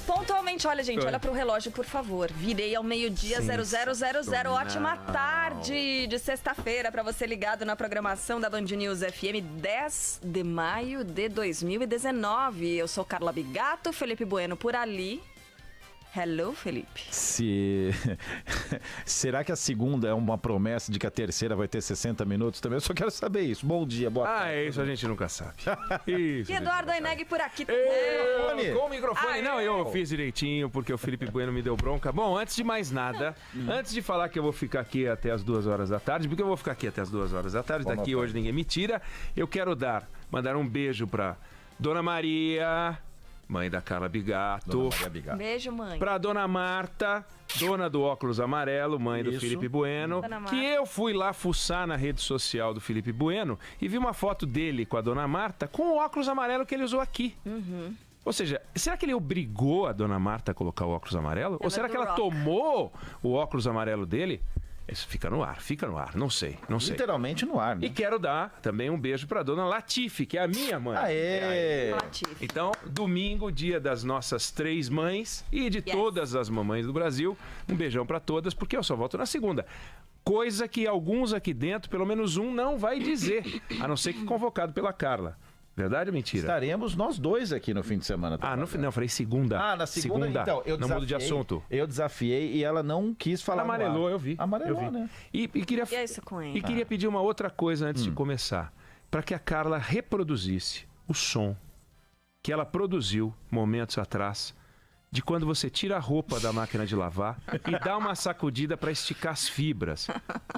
Pontualmente, olha, gente, olha pro relógio, por favor. Virei ao meio-dia 0000. Ótima tarde de sexta-feira pra você ligado na programação da Band News FM, 10 de maio de 2019. Eu sou Carla Bigato, Felipe Bueno por ali. Hello, Felipe. Será que a segunda é uma promessa de que a terceira vai ter 60 minutos também? Eu só quero saber isso. Bom dia, boa tarde. É isso, a gente nunca sabe. Isso, E Eduardo Aineg por aqui também. Com o microfone. Não, eu fiz direitinho porque o Felipe Bueno me deu bronca. Bom, antes de mais nada, antes de falar que eu vou ficar aqui até as 2 horas da tarde, porque eu vou ficar aqui até as 2 horas da tarde, daqui hoje ninguém me tira, eu quero mandar um beijo pra Dona Maria, mãe da Carla Bigato. Beijo, mãe. Pra Dona Marta, dona do óculos amarelo, mãe do Felipe Bueno, que eu fui lá fuçar na rede social do Felipe Bueno e vi uma foto dele com a Dona Marta com o óculos amarelo que ele usou aqui. Ou seja, será que ele obrigou a Dona Marta a colocar o óculos amarelo? Ou será que ela tomou o óculos amarelo dele? Isso fica no ar, não sei. Literalmente no ar, né? E quero dar também um beijo pra Dona Latife, que é a minha mãe. Aê! Latife. Então, domingo, dia das nossas 3 mães e de todas as mamães do Brasil. Um beijão pra todas, porque eu só volto na segunda. Coisa que alguns aqui dentro, pelo menos um, não vai dizer, a não ser que convocado pela Carla. Verdade ou mentira? Estaremos nós dois aqui no fim de semana. Não, falei segunda. Na segunda. Então, eu não mudo de assunto. Eu desafiei e ela não quis falar. Amarelou, eu vi. Amarelou, né? E queria, é isso com ele? E queria pedir uma outra coisa antes de começar. Para que a Carla reproduzisse o som que ela produziu momentos atrás, de quando você tira a roupa da máquina de lavar e dá uma sacudida para esticar as fibras.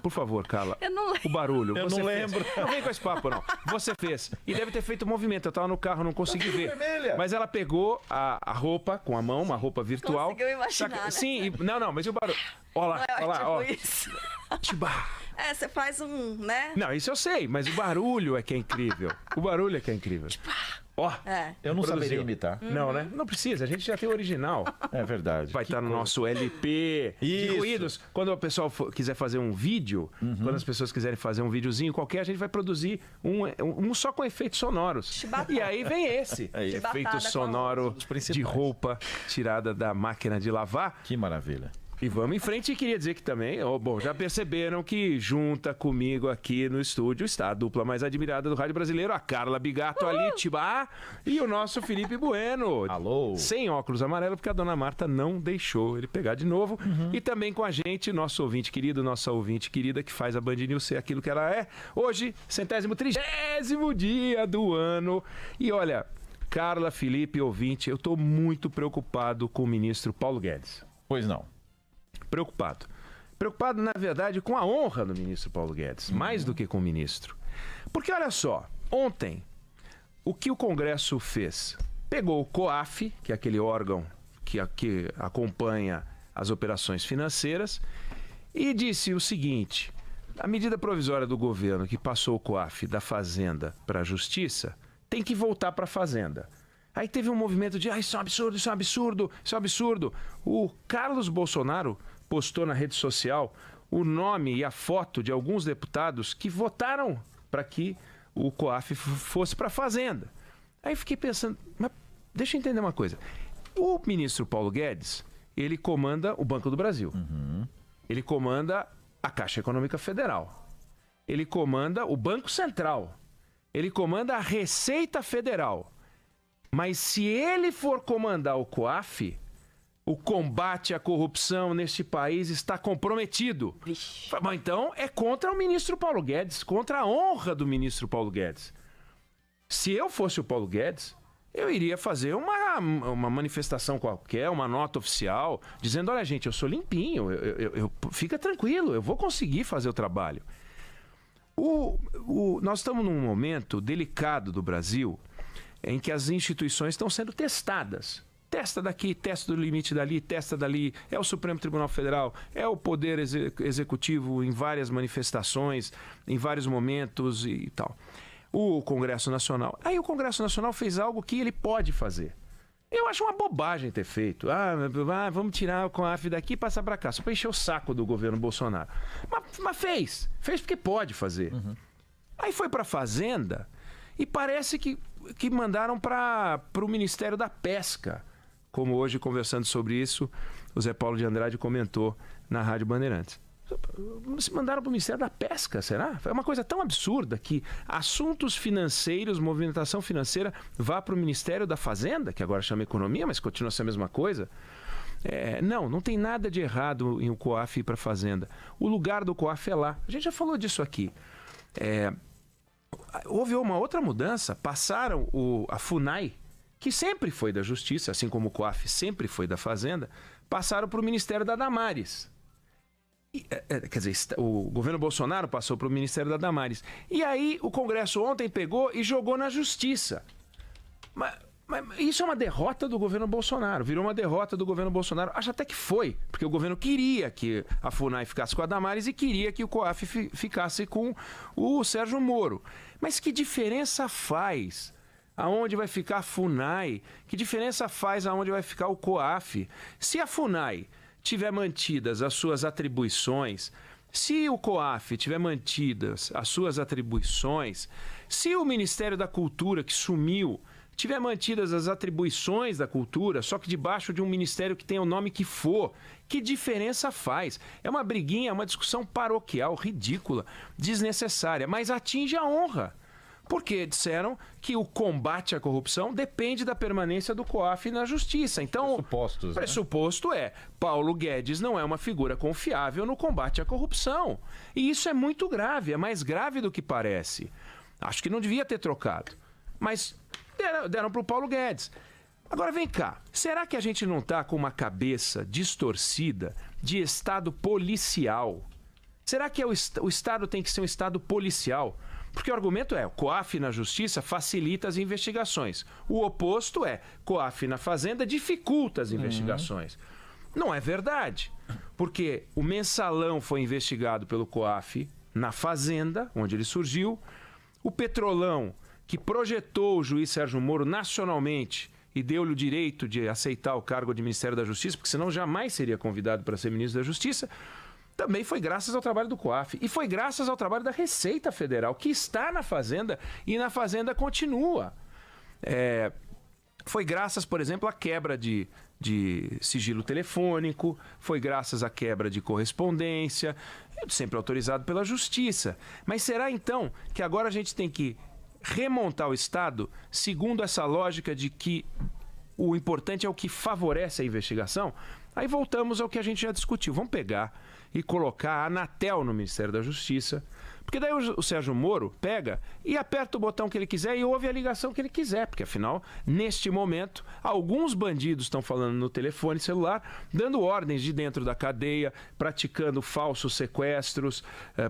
Por favor, Carla. Eu não lembro. O barulho. Eu você não fez. lembro. Não vem com esse papo, não. Você fez. E deve ter feito um movimento. Eu tava no carro, não consegui ver. Vermelha. Mas ela pegou a roupa com a mão, uma roupa virtual. Conseguiu imaginar, né? Sim, não, mas e o barulho? Olha lá, Isso. Tibá. Você faz né? Não, isso eu sei, mas o barulho é que é incrível. O barulho é que é incrível. Ó, eu não produziu. saberia imitar. Não, né? Não precisa, a gente já tem o original. É verdade. Vai estar no nosso LP de Isso. ruídos. Quando o pessoal quiser fazer um vídeo, quando as pessoas quiserem fazer um videozinho qualquer, a gente vai produzir um só com efeitos sonoros. Chibatada. E aí vem esse. Aí. Efeito sonoro de roupa tirada da máquina de lavar. Que maravilha. E vamos em frente, e queria dizer que também, bom, já perceberam que junta comigo aqui no estúdio está a dupla mais admirada do rádio brasileiro, a Carla Bigato ali, Tibá, e o nosso Felipe Bueno. Alô. Sem óculos amarelo, porque a Dona Marta não deixou ele pegar de novo. E também com a gente, nosso ouvinte querido, nossa ouvinte querida, que faz a Band News ser aquilo que ela é. Hoje, 130º dia do ano. E olha, Carla, Felipe, ouvinte, eu tô muito preocupado com o ministro Paulo Guedes. Pois não. Preocupado. Preocupado, na verdade, com a honra do ministro Paulo Guedes, mais do que com o ministro. Porque, olha só, ontem, o que o Congresso fez? Pegou o COAF, que é aquele órgão que acompanha as operações financeiras, e disse o seguinte: a medida provisória do governo que passou o COAF da Fazenda para a Justiça tem que voltar para a Fazenda. Aí teve um movimento de isso é um absurdo, isso é um absurdo, isso é um absurdo. O Carlos Bolsonaro postou na rede social o nome e a foto de alguns deputados que votaram para que o COAF fosse para a Fazenda. Aí fiquei pensando, mas deixa eu entender uma coisa. O ministro Paulo Guedes, ele comanda o Banco do Brasil. Ele comanda a Caixa Econômica Federal. Ele comanda o Banco Central. Ele comanda a Receita Federal. Mas se ele for comandar o COAF, o combate à corrupção neste país está comprometido. Bom, então é contra o ministro Paulo Guedes, contra a honra do ministro Paulo Guedes. Se eu fosse o Paulo Guedes, eu iria fazer uma manifestação qualquer, uma nota oficial, dizendo, olha gente, eu sou limpinho, fica tranquilo, eu vou conseguir fazer o trabalho. Nós estamos num momento delicado do Brasil, em que as instituições estão sendo testadas. Testa daqui, testa do limite dali, testa dali. É o Supremo Tribunal Federal, é o Poder Executivo em várias manifestações, em vários momentos e tal. O Congresso Nacional. Aí o Congresso Nacional fez algo que ele pode fazer. Eu acho uma bobagem ter feito. Vamos tirar o COAF daqui e passar para cá. Só para encher o saco do governo Bolsonaro. Mas fez. Fez porque pode fazer. Aí foi para a Fazenda... E parece que mandaram para o Ministério da Pesca. como hoje, conversando sobre isso, o Zé Paulo de Andrade comentou na Rádio Bandeirantes. Se mandaram para o Ministério da Pesca, será? É uma coisa tão absurda que assuntos financeiros, movimentação financeira, vá para o Ministério da Fazenda, que agora chama Economia, mas continua a ser a mesma coisa. Não tem nada de errado em o COAF ir para a Fazenda. O lugar do COAF é lá. A gente já falou disso aqui. Houve uma outra mudança. Passaram a FUNAI, que sempre foi da Justiça, assim como o COAF sempre foi da Fazenda, passaram para o Ministério da Damares. Quer dizer, o governo Bolsonaro passou para o Ministério da Damares. E aí o Congresso ontem pegou e jogou na Justiça. Mas isso é uma derrota do governo Bolsonaro. Virou uma derrota do governo Bolsonaro. Acho até que foi, porque o governo queria que a FUNAI ficasse com a Damares e queria que o COAF ficasse com o Sérgio Moro. Mas que diferença faz aonde vai ficar a FUNAI? Que diferença faz aonde vai ficar o COAF? Se a FUNAI tiver mantidas as suas atribuições, se o COAF tiver mantidas as suas atribuições, se o Ministério da Cultura, que sumiu, tiver mantidas as atribuições da cultura, só que debaixo de um ministério que tenha o nome que for, que diferença faz? É uma briguinha, uma discussão paroquial, ridícula, desnecessária, mas atinge a honra. Porque disseram que o combate à corrupção depende da permanência do COAF na Justiça. Então, pressuposto Paulo Guedes não é uma figura confiável no combate à corrupção. E isso é muito grave, é mais grave do que parece. Acho que não devia ter trocado. Mas deram para o Paulo Guedes. Agora vem cá, será que a gente não está com uma cabeça distorcida de Estado policial? Será que o Estado tem que ser um Estado policial? Porque o argumento o COAF na Justiça facilita as investigações. O oposto COAF na Fazenda dificulta as investigações. Não é verdade, porque o Mensalão foi investigado pelo COAF na Fazenda, onde ele surgiu. O Petrolão, que projetou o juiz Sérgio Moro nacionalmente e deu-lhe o direito de aceitar o cargo de Ministério da Justiça, porque senão jamais seria convidado para ser ministro da Justiça, também foi graças ao trabalho do COAF. E foi graças ao trabalho da Receita Federal, que está na Fazenda e na Fazenda continua. Foi graças, por exemplo, à quebra de sigilo telefônico, foi graças à quebra de correspondência, sempre autorizado pela Justiça. Mas será então que agora a gente tem que remontar o Estado segundo essa lógica de que o importante é o que favorece a investigação? Aí voltamos ao que a gente já discutiu. Vamos pegar e colocar a Anatel no Ministério da Justiça, porque daí o Sérgio Moro pega e aperta o botão que ele quiser e ouve a ligação que ele quiser, porque afinal, neste momento, alguns bandidos estão falando no telefone celular, dando ordens de dentro da cadeia, praticando falsos sequestros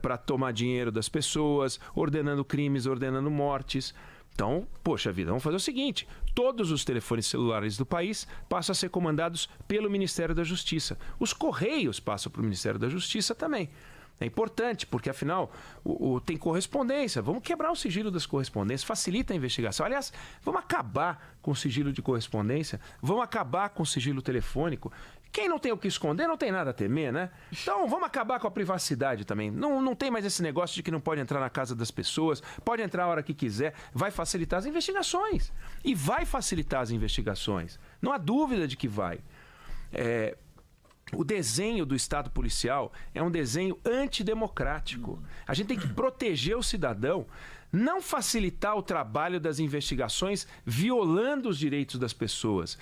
para tomar dinheiro das pessoas, ordenando crimes, ordenando mortes. Então, poxa vida, vamos fazer o seguinte: todos os telefones celulares do país passam a ser comandados pelo Ministério da Justiça. Os Correios passam para o Ministério da Justiça também. É importante, porque afinal tem correspondência. Vamos quebrar o sigilo das correspondências, facilita a investigação. Aliás, vamos acabar com o sigilo de correspondência, vamos acabar com o sigilo telefônico. Quem não tem o que esconder não tem nada a temer, né? Então vamos acabar com a privacidade também. Não tem mais esse negócio de que não pode entrar na casa das pessoas, pode entrar a hora que quiser, vai facilitar as investigações. E vai facilitar as investigações. Não há dúvida de que vai. O desenho do Estado policial é um desenho antidemocrático. A gente tem que proteger o cidadão, não facilitar o trabalho das investigações violando os direitos das pessoas.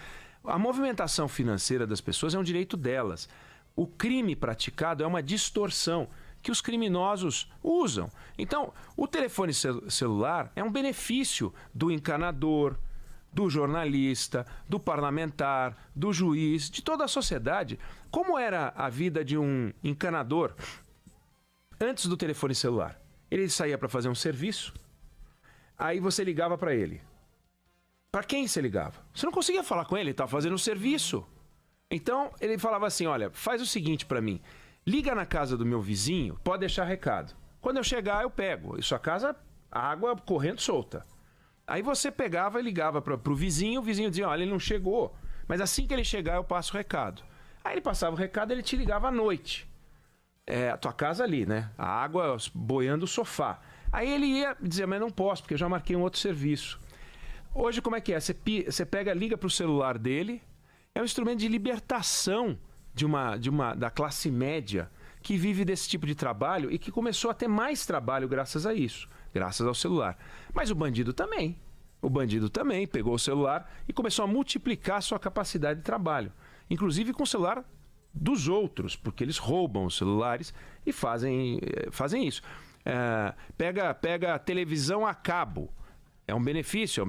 A movimentação financeira das pessoas é um direito delas. O crime praticado é uma distorção que os criminosos usam. Então, o telefone celular é um benefício do encanador, do jornalista, do parlamentar, do juiz, de toda a sociedade. Como era a vida de um encanador antes do telefone celular? Ele saía para fazer um serviço, aí você ligava para ele. Para quem você ligava? Você não conseguia falar com ele, ele estava fazendo um serviço. Então, ele falava assim, olha, faz o seguinte para mim, liga na casa do meu vizinho, pode deixar recado. Quando eu chegar, eu pego. E sua casa, a água correndo solta. Aí você pegava e ligava para o vizinho dizia, olha, ele não chegou, mas assim que ele chegar, eu passo o recado. Aí ele passava o recado, ele te ligava à noite. A tua casa ali, né? A água boiando o sofá. Aí ele ia dizer, mas não posso, porque eu já marquei um outro serviço. Hoje, como é que é? Você pega, liga para o celular dele É um instrumento de libertação da classe média que vive desse tipo de trabalho e que começou a ter mais trabalho graças a isso, graças ao celular. Mas o bandido também. O bandido também pegou o celular e começou a multiplicar a sua capacidade de trabalho. Inclusive com o celular dos outros, porque eles roubam os celulares e fazem isso. Pega a televisão a cabo. É um benefício,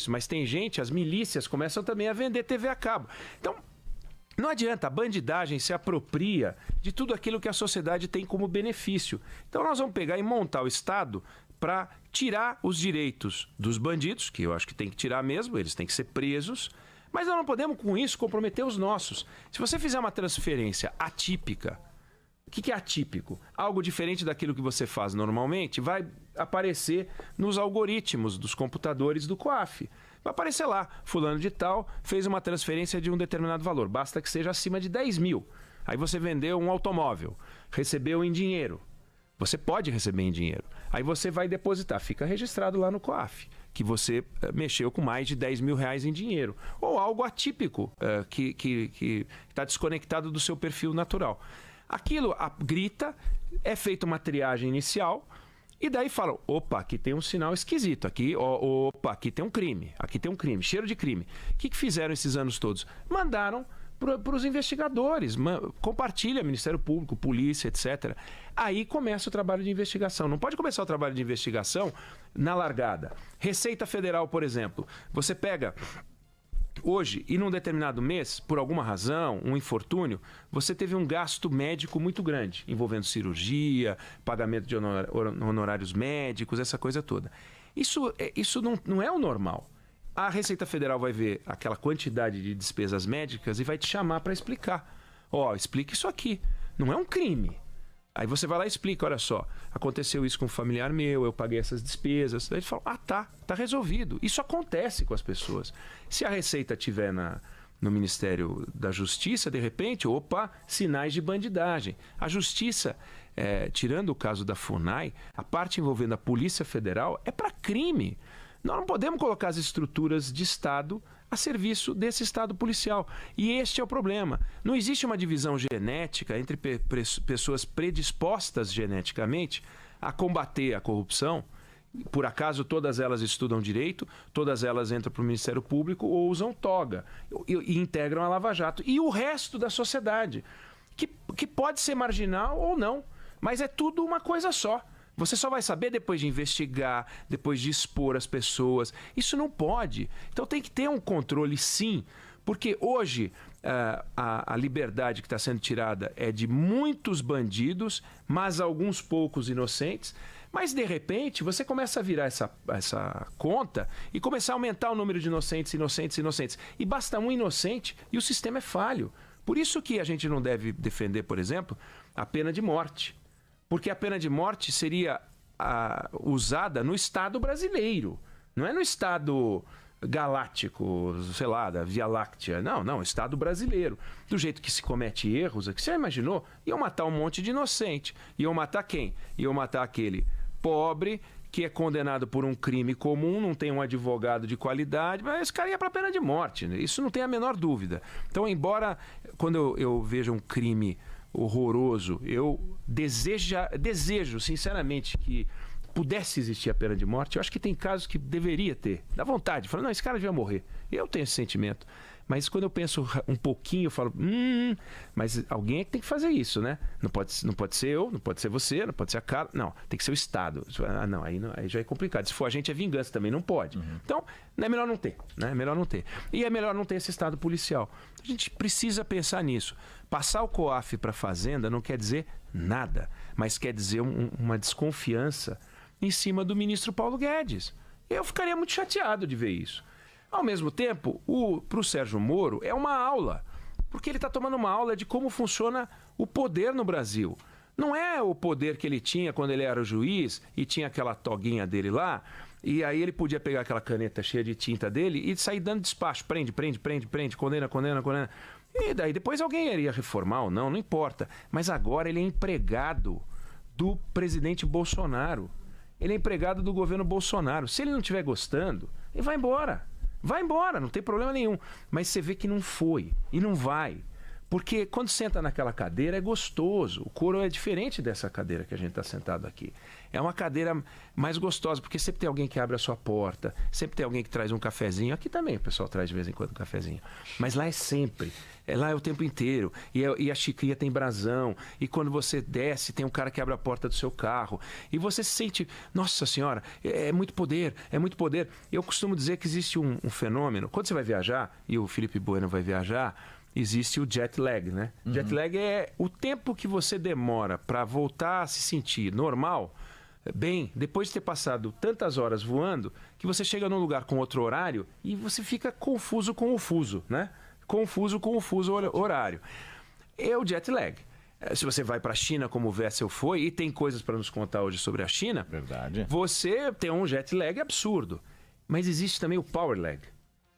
mas tem gente, as milícias começam também a vender TV a cabo. Então, não adianta, a bandidagem se apropria de tudo aquilo que a sociedade tem como benefício. Então nós vamos pegar e montar o Estado para tirar os direitos dos bandidos, que eu acho que tem que tirar mesmo, eles têm que ser presos, mas nós não podemos com isso comprometer os nossos. Se você fizer uma transferência atípica, o que é atípico? Algo diferente daquilo que você faz normalmente vai aparecer nos algoritmos dos computadores do COAF. Vai aparecer lá, fulano de tal fez uma transferência de um determinado valor, basta que seja acima de 10 mil. Aí você vendeu um automóvel, recebeu em dinheiro. Você pode receber em dinheiro. Aí você vai depositar, fica registrado lá no COAF, que você mexeu com mais de 10 mil reais em dinheiro. Ou algo atípico, que está desconectado do seu perfil natural. Aquilo grita, é feita uma triagem inicial, e daí falam, opa, aqui tem um sinal esquisito, opa, aqui tem um crime, cheiro de crime. O que fizeram esses anos todos? Mandaram para os investigadores, compartilha Ministério Público, polícia, etc. Aí começa o trabalho de investigação. Não pode começar o trabalho de investigação na largada. Receita Federal, por exemplo, você pega hoje e num determinado mês, por alguma razão, um infortúnio, você teve um gasto médico muito grande, envolvendo cirurgia, pagamento de honorários médicos, essa coisa toda. Isso não é o normal. A Receita Federal vai ver aquela quantidade de despesas médicas e vai te chamar para explicar. Explica isso aqui. Não é um crime. Aí você vai lá e explica, olha só, aconteceu isso com um familiar meu, eu paguei essas despesas. Daí ele fala, tá resolvido. Isso acontece com as pessoas. Se a Receita estiver no Ministério da Justiça, de repente, sinais de bandidagem. A Justiça, tirando o caso da FUNAI, a parte envolvendo a Polícia Federal é para crime. Nós não podemos colocar as estruturas de Estado a serviço desse Estado policial. E este é o problema. Não existe uma divisão genética entre pessoas predispostas geneticamente a combater a corrupção. Por acaso todas elas estudam direito, todas elas entram para o Ministério Público ou usam toga e integram a Lava Jato. E o resto da sociedade, que pode ser marginal ou não, mas é tudo uma coisa só. Você só vai saber depois de investigar, depois de expor as pessoas. Isso não pode. Então tem que ter um controle, sim, porque hoje a liberdade que está sendo tirada é de muitos bandidos, mas alguns poucos inocentes. Mas, de repente, você começa a virar essa conta e começar a aumentar o número de inocentes. E basta um inocente e o sistema é falho. Por isso que a gente não deve defender, por exemplo, a pena de morte. Porque a pena de morte seria usada no Estado brasileiro, não é no Estado galáctico, sei lá, da Via Láctea. Não, Estado brasileiro. Do jeito que se comete erros, que você já imaginou? Iam matar um monte de inocente. Iam matar quem? Iam matar aquele pobre que é condenado por um crime comum, não tem um advogado de qualidade, mas esse cara ia para a pena de morte. Isso não tem a menor dúvida. Então, embora quando eu veja um crime horroroso, eu desejo sinceramente que pudesse existir a pena de morte. Eu acho que tem casos que deveria ter. Dá vontade, fala, não, esse cara devia morrer. Eu tenho esse sentimento. Mas quando eu penso um pouquinho, eu falo, mas alguém é que tem que fazer isso, né? Não pode ser eu, não pode ser você, não pode ser a Carla. Não, tem que ser o Estado. Aí já é complicado. Se for a gente, é vingança também, não pode. Então, é melhor não ter, né? É melhor não ter. E é melhor não ter esse Estado policial. A gente precisa pensar nisso. Passar o COAF para a Fazenda não quer dizer nada, mas quer dizer uma desconfiança em cima do ministro Paulo Guedes. Eu ficaria muito chateado de ver isso. Ao mesmo tempo, para o Sérgio Moro é uma aula, porque ele está tomando uma aula de como funciona o poder no Brasil. Não é o poder que ele tinha quando ele era o juiz e tinha aquela toguinha dele lá, e aí ele podia pegar aquela caneta cheia de tinta dele e sair dando despacho, prende, condena. E daí depois alguém iria reformar ou não importa. Mas agora ele é empregado do presidente Bolsonaro. Ele é empregado do governo Bolsonaro. Se ele não estiver gostando, ele vai embora. Vai embora, não tem problema nenhum. Mas você vê que não foi e não vai. Porque quando senta naquela cadeira é gostoso. O couro é diferente dessa cadeira que a gente está sentado aqui. É uma cadeira mais gostosa, porque sempre tem alguém que abre a sua porta, sempre tem alguém que traz um cafezinho. Aqui também o pessoal traz de vez em quando um cafezinho. Mas lá é sempre. Lá é o tempo inteiro. E a xicrinha tem brasão. E quando você desce, tem um cara que abre a porta do seu carro. E você se sente, nossa senhora, é muito poder, é muito poder. Eu costumo dizer que existe um fenômeno. Quando você vai viajar, e o Felipe Bueno vai viajar, existe o jet lag, né? Jet lag é o tempo que você demora para voltar a se sentir normal, bem, depois de ter passado tantas horas voando, que você chega num lugar com outro horário e você fica confuso com o fuso, né? Confuso com o fuso horário. É o jet lag. Se você vai para a China, como o Wessel foi, e tem coisas para nos contar hoje sobre a China, Verdade. Você tem um jet lag absurdo. Mas existe também o power lag.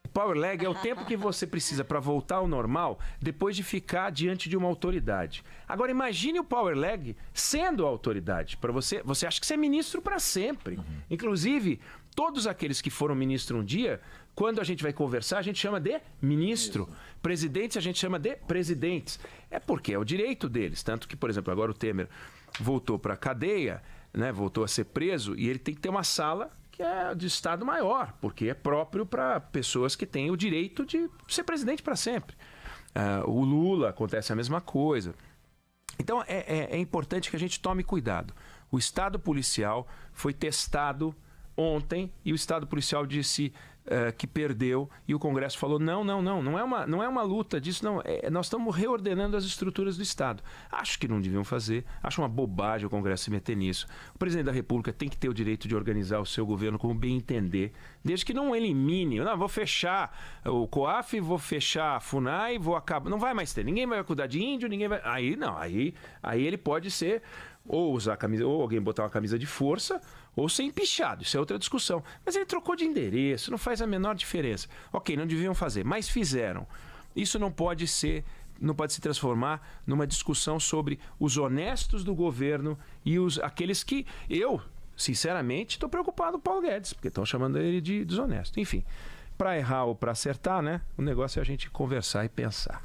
O power lag é o tempo que você precisa para voltar ao normal depois de ficar diante de uma autoridade. Agora imagine o power lag sendo a autoridade. Para você acha que você é ministro para sempre. Inclusive, todos aqueles que foram ministro um dia, quando a gente vai conversar, a gente chama de ministro. Presidentes, a gente chama de presidentes. É porque é o direito deles. Tanto que, por exemplo, agora o Temer voltou para a cadeia, né, voltou a ser preso, e ele tem que ter uma sala que é de Estado maior, porque é próprio para pessoas que têm o direito de ser presidente para sempre. O Lula acontece a mesma coisa. Então é importante que a gente tome cuidado. O Estado policial foi testado ontem e o Estado policial disse que perdeu e o Congresso falou não é uma luta disso, não. Nós estamos reordenando as estruturas do Estado. Acho que não deviam fazer, acho uma bobagem o Congresso se meter nisso. O presidente da República tem que ter o direito de organizar o seu governo como bem entender, desde que não elimine, vou fechar o COAF, vou fechar a FUNAI, vou acabar, não vai mais ter, ninguém vai cuidar de índio, ninguém vai, aí ele pode ser ou usar a camisa, ou alguém botar uma camisa de força, ou ser empichado, isso é outra discussão. Mas ele trocou de endereço, não faz a menor diferença. Ok, não deviam fazer, mas fizeram. Isso não pode se transformar numa discussão sobre os honestos do governo e aqueles que eu, sinceramente, estou preocupado com o Paulo Guedes, porque estão chamando ele de desonesto. Enfim, para errar ou para acertar, né? O negócio é a gente conversar e pensar.